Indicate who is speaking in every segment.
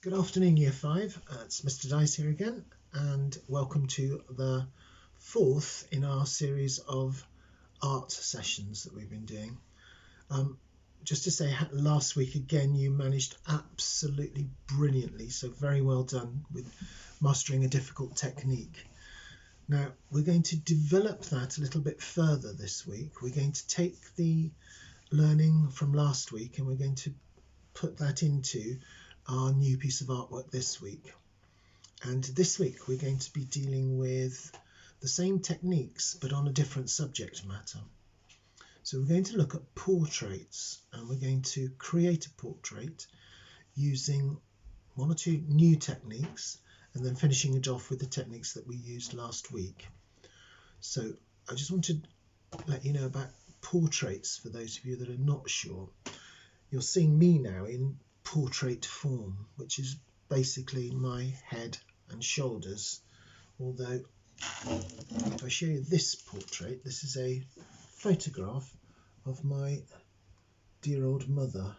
Speaker 1: Good afternoon, Year 5. It's Mr. Dice here again, and welcome to the fourth in our series of art sessions that we've been doing. Just to say, last week again you managed absolutely brilliantly, so very well done with mastering a difficult technique. Now we're going to develop that a little bit further this week. We're going to take the learning from last week and we're going to put that into our new piece of artwork this week. And this week we're going to be dealing with the same techniques but on a different subject matter. So we're going to look at portraits, and we're going to create a portrait using one or two new techniques and then finishing it off with the techniques that we used last week. So I just want to let you know about portraits for those of you that are not sure. You're seeing me now in portrait form, which is basically my head and shoulders, although if I show you this portrait, this is a photograph of my dear old mother,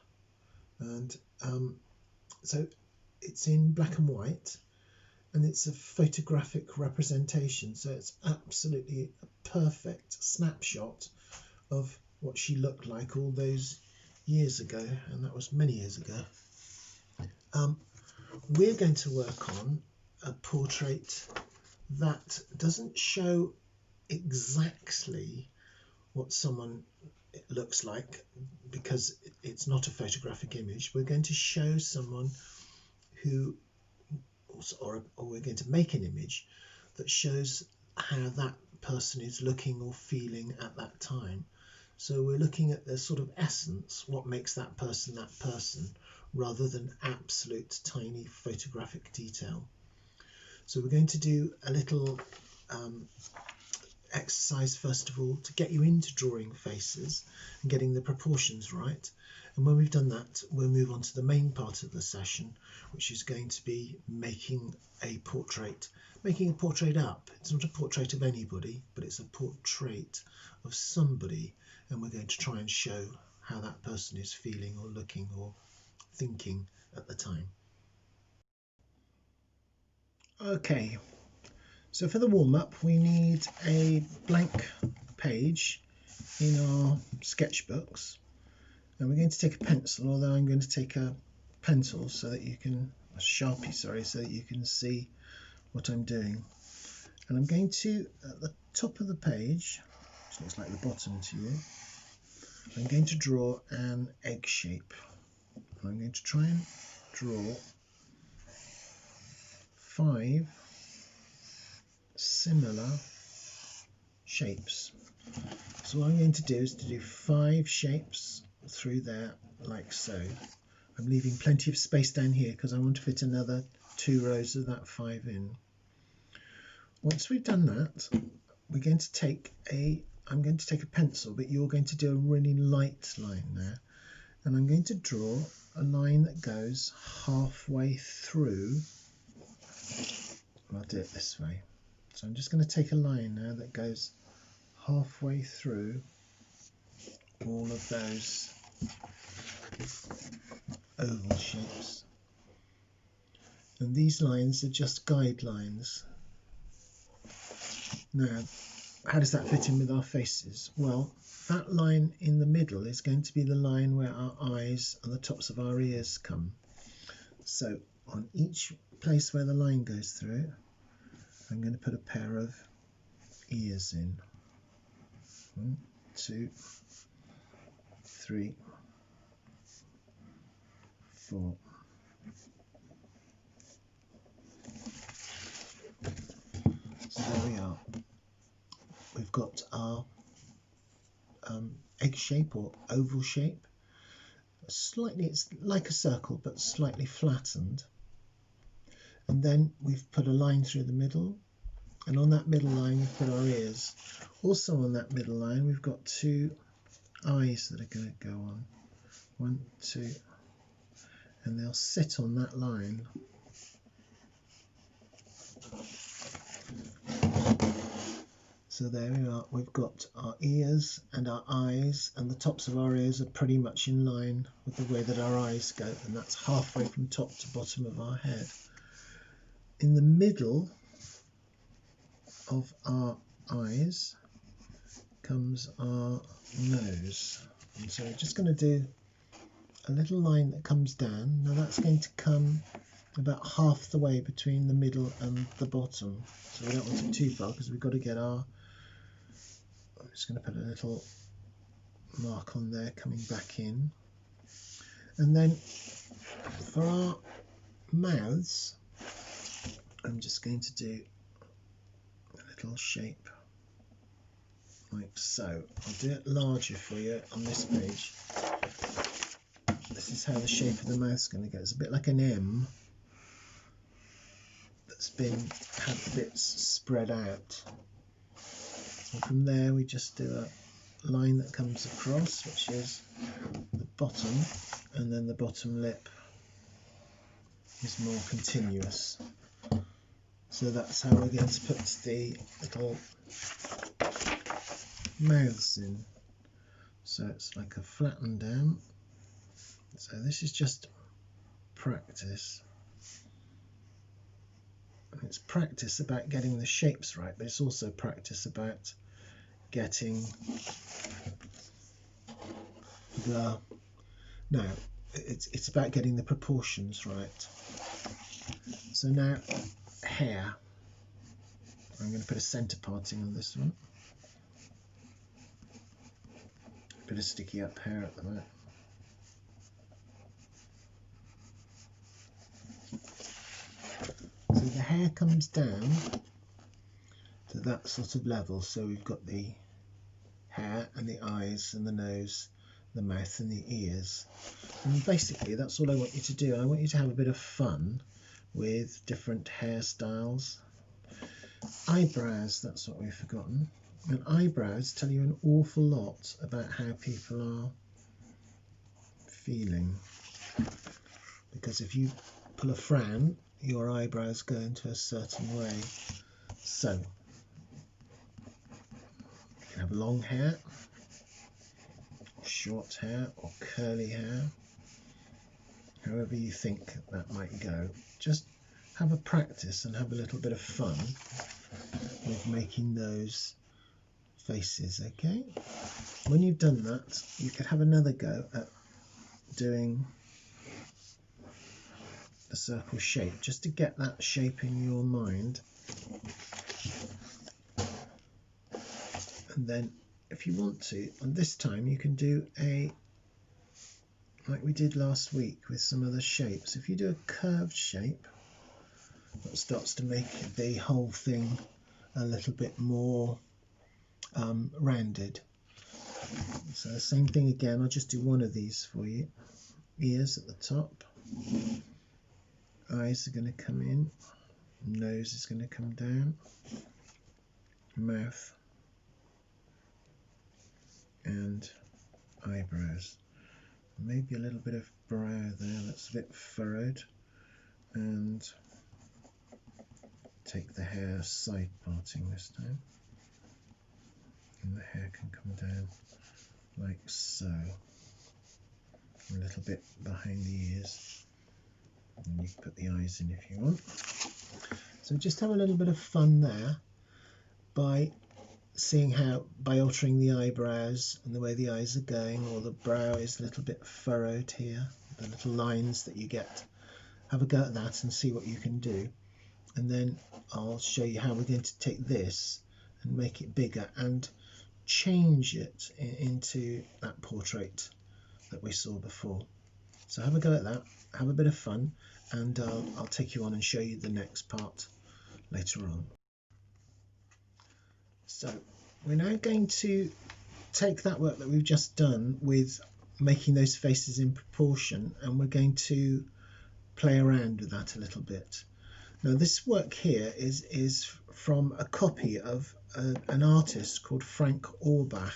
Speaker 1: and so it's in black and white and it's a photographic representation, so it's absolutely a perfect snapshot of what she looked like all those years ago, and that was many years ago. We're going to work on a portrait that doesn't show exactly what someone looks like because it's not a photographic image. We're going to show someone who, or we're going to make an image that shows how that person is looking or feeling at that time. So we're looking at the sort of essence, what makes that person, rather than absolute tiny photographic detail. So we're going to do a little exercise first of all to get you into drawing faces and getting the proportions right. And when we've done that, we'll move on to the main part of the session, which is going to be making a portrait. Making a portrait up. It's not a portrait of anybody, but it's a portrait of somebody. And we're going to try and show how that person is feeling or looking or thinking at the time. Okay, so for the warm-up we need a blank page in our sketchbooks, and we're going to take a pencil, although I'm going to take a pencil so that you can, a Sharpie, sorry, so that you can see what I'm doing. And I'm going to, at the top of the page, which looks like the bottom to you, I'm going to draw an egg shape. I'm going to try and draw 5 similar shapes. So what I'm going to do is to do 5 shapes through there like so. I'm leaving plenty of space down here because I want to fit another 2 rows of that 5 in. Once we've done that, we're going to take I'm going to take a pencil, but you're going to do a really light line there, and I'm going to draw a line that goes halfway through. I'll do it this way. So I'm just going to take a line now that goes halfway through all of those oval shapes. And these lines are just guidelines. Now, how does that fit in with our faces? Well, that line in the middle is going to be the line where our eyes and the tops of our ears come. So on each place where the line goes through, I'm going to put a pair of ears in. 1, 2, 3, 4. So there we are. We've got our egg shape or oval shape. Slightly, it's like a circle but slightly flattened. And then we've put a line through the middle, and on that middle line we've put our ears. Also on that middle line we've got 2 eyes that are going to go on. 1, 2, and they'll sit on that line. So there we are, we've got our ears and our eyes, and the tops of our ears are pretty much in line with the way that our eyes go, and that's halfway from top to bottom of our head. In the middle of our eyes comes our nose, and so we're just going to do a little line that comes down. Now that's going to come about half the way between the middle and the bottom, so we don't want it too far because we've got to get our, I'm just going to put a little mark on there coming back in. And then for our mouths, I'm just going to do a little shape like so. I'll do it larger for you on this page. This is how the shape of the mouth's going to go. It's a bit like an M that's been had the bits spread out. And from there we just do a line that comes across, which is the bottom, and then the bottom lip is more continuous. So that's how we're going to put the little mouths in. So it's like a flatten down. So this is just practice. It's practice about getting the shapes right, but it's also practice about getting the, no, it's about getting the proportions right. So now hair, I'm going to put a centre parting on this one. A bit of sticky up hair at the moment. So the hair comes down to that sort of level, so we've got the hair and the eyes and the nose, the mouth and the ears, and basically that's all I want you to do. I want you to have a bit of fun with different hairstyles. Eyebrows, that's what we've forgotten, and eyebrows tell you an awful lot about how people are feeling, because if you pull a frown, your eyebrows go into a certain way. So you can have long hair, short hair, or curly hair, however you think that might go. Just have a practice and have a little bit of fun with making those faces, okay? When you've done that, you could have another go at doing a circle shape, just to get that shape in your mind. And then if you want to, on this time you can do a, like we did last week with some other shapes. If you do a curved shape, that starts to make the whole thing a little bit more rounded. So the same thing again, I'll just do one of these for you. Ears at the top, eyes are going to come in, nose is going to come down, mouth and eyebrows. Maybe a little bit of brow there, that's a bit furrowed, and take the hair side parting this time, and the hair can come down like so, a little bit behind the ears, and you can put the eyes in if you want. So just have a little bit of fun there by seeing how, by altering the eyebrows and the way the eyes are going, or the brow is a little bit furrowed here, the little lines that you get. Have a go at that and see what you can do, and then I'll show you how we're going to take this and make it bigger and change it into that portrait that we saw before. So have a go at that, have a bit of fun, and I'll take you on and show you the next part later on. So we're now going to take that work that we've just done with making those faces in proportion, and we're going to play around with that a little bit. Now this work here is from a copy of an artist called Frank Auerback,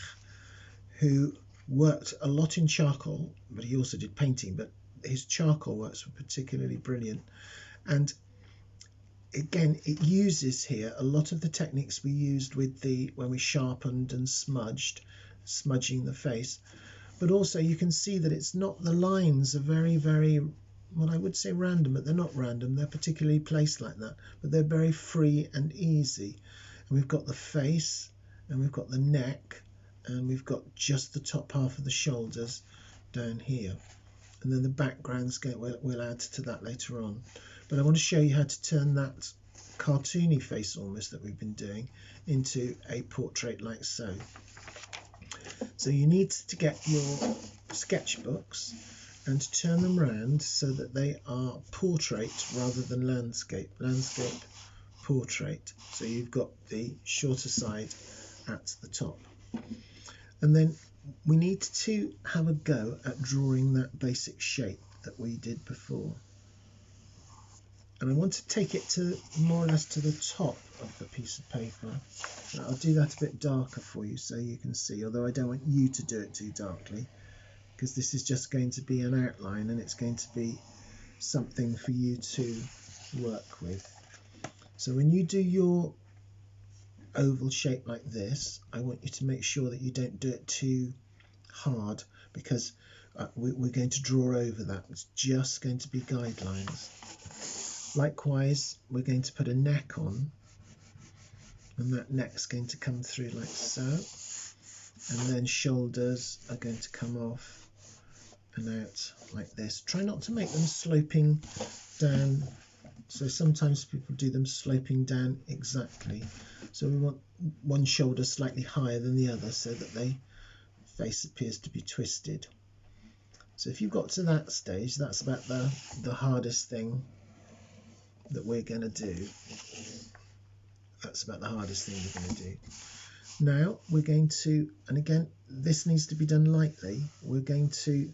Speaker 1: who worked a lot in charcoal, but he also did painting, but his charcoal works were particularly brilliant. And again, it uses here a lot of the techniques we used with when we sharpened and smudging the face. But also you can see that it's not, the lines are very, very, well, I would say random, but they're not random. They're particularly placed like that, but they're very free and easy. And we've got the face, and we've got the neck, and we've got just the top half of the shoulders down here. And then the backgrounds we'll add to that later on. But I want to show you how to turn that cartoony face almost that we've been doing into a portrait like so. So you need to get your sketchbooks and turn them round so that they are portrait rather than landscape. Landscape, portrait. So you've got the shorter side at the top. And then we need to have a go at drawing that basic shape that we did before. And I want to take it to more or less to the top of the piece of paper. Now, I'll do that a bit darker for you so you can see, although I don't want you to do it too darkly, because this is just going to be an outline and it's going to be something for you to work with. So when you do your oval shape like this, I want you to make sure that you don't do it too hard, because we're going to draw over that. It's just going to be guidelines. Likewise, we're going to put a neck on, and that neck's going to come through like so, and then shoulders are going to come off and out like this. Try not to make them sloping down, so sometimes people do them sloping down exactly. So we want one shoulder slightly higher than the other so that the face appears to be twisted. So if you've got to that stage, that's about the hardest thing that we're going to do. That's about the hardest thing we're going to do. Now we're going to, and again, this needs to be done lightly, we're going to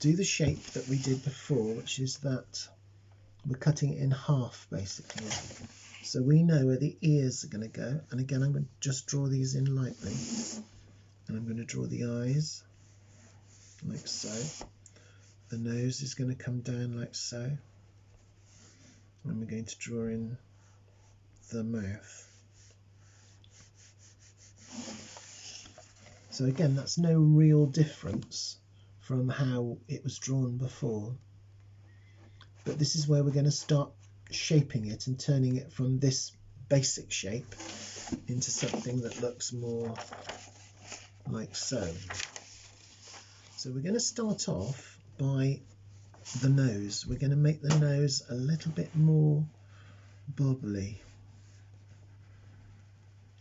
Speaker 1: do the shape that we did before, which is that we're cutting it in half basically. So we know where the ears are going to go, and again I'm going to just draw these in lightly, and I'm going to draw the eyes like so. The nose is going to come down like so, and we're going to draw in the mouth. So again, that's no real difference from how it was drawn before, but this is where we're going to start shaping it and turning it from this basic shape into something that looks more like so. So we're going to start off by the nose. We're going to make the nose a little bit more bubbly,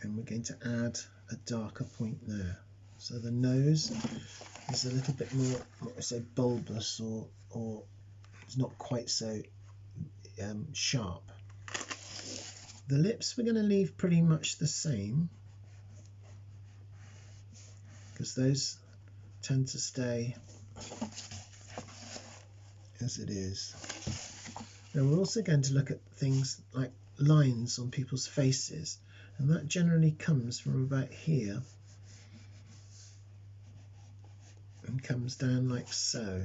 Speaker 1: and we're going to add a darker point there. So the nose is a little bit more, what I say, bulbous, or it's not quite so sharp. The lips we're going to leave pretty much the same, because those tend to stay as it is. Now we're also going to look at things like lines on people's faces, and that generally comes from about here and comes down like so.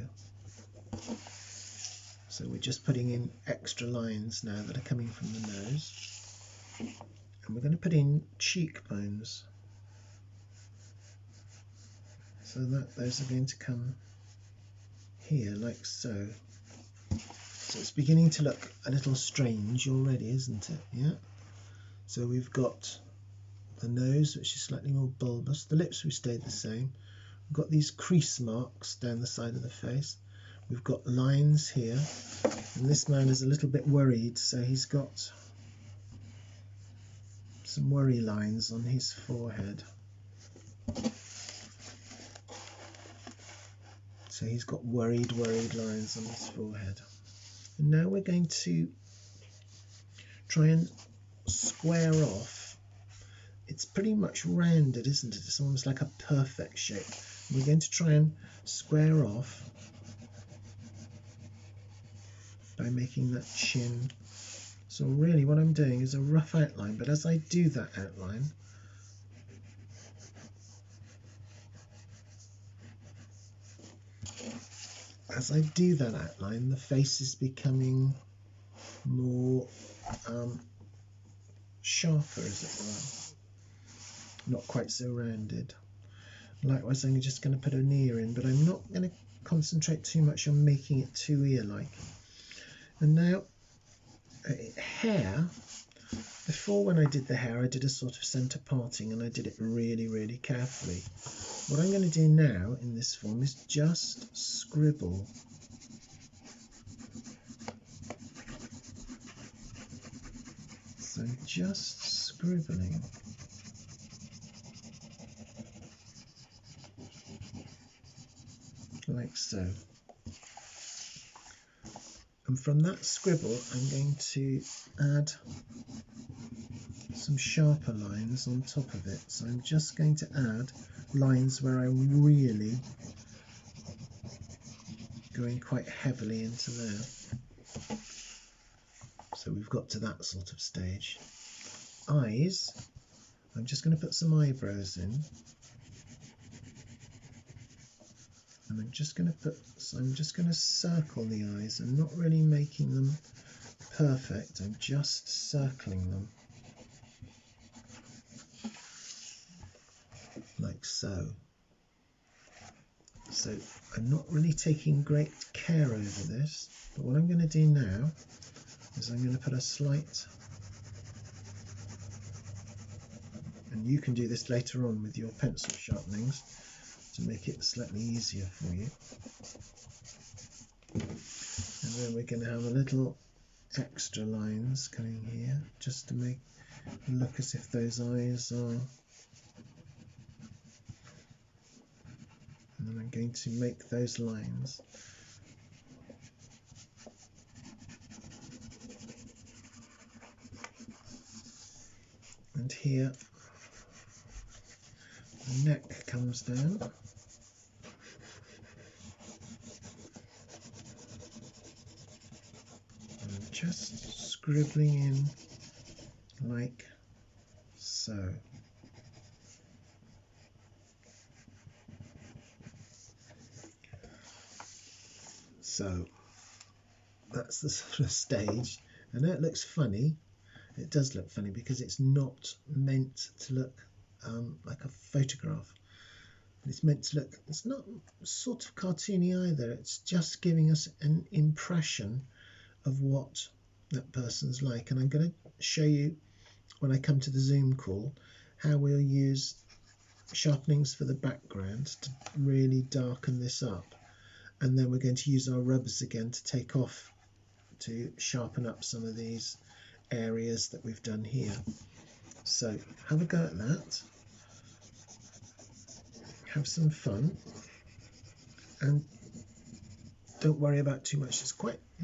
Speaker 1: So we're just putting in extra lines now that are coming from the nose, and we're going to put in cheekbones, so that those are going to come here like so. So it's beginning to look a little strange already, isn't it? Yeah. So we've got the nose, which is slightly more bulbous. The lips we stayed the same. We've got these crease marks down the side of the face. We've got lines here, and this man is a little bit worried, so he's got some worry lines on his forehead. So he's got worried lines on his forehead. And now we're going to try and square off. It's pretty much rounded, isn't it? It's almost like a perfect shape. We're going to try and square off by making that chin. So really what I'm doing is a rough outline, but as I do that outline, the face is becoming more sharper, as it were, not quite so rounded. Likewise, I'm just going to put an ear in, but I'm not going to concentrate too much on making it too ear-like. And now, hair. Before, when I did the hair, I did a sort of centre parting, and I did it really, really carefully. What I'm going to do now in this form is just scribble. So I'm just scribbling. Like so. And from that scribble, I'm going to add some sharper lines on top of it. So I'm just going to add lines where I'm really going quite heavily into there. So we've got to that sort of stage. Eyes, I'm just going to put some eyebrows in. And I'm just going to circle the eyes. I'm not really making them perfect, I'm just circling them. Like so. So I'm not really taking great care over this, but what I'm going to do now is I'm going to put a slight, and you can do this later on with your pencil sharpenings to make it slightly easier for you. And then we're going to have a little extra lines coming here just to make it look as if those eyes are. And then I'm going to make those lines. And here the neck comes down. And just scribbling in like so. So that's the sort of stage. I know it looks funny. It does look funny because it's not meant to look like a photograph. It's meant to look, it's not sort of cartoony either. It's just giving us an impression of what that person's like. And I'm going to show you when I come to the Zoom call how we'll use sharpenings for the background to really darken this up. And then we're going to use our rubbers again to take off, to sharpen up some of these areas that we've done here. So have a go at that. Have some fun. And don't worry about too much. It's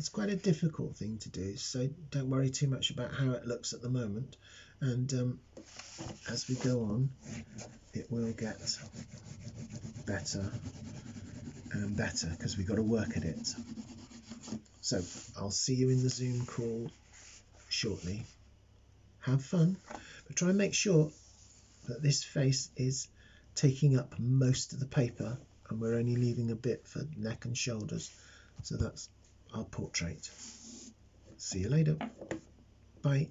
Speaker 1: quite a difficult thing to do, so don't worry too much about how it looks at the moment. And as we go on, it will get better and better because we've got to work at it. So I'll see you in the Zoom call shortly. Have fun, but try and make sure that this face is taking up most of the paper and we're only leaving a bit for neck and shoulders. So that's our portrait. See you later. Bye.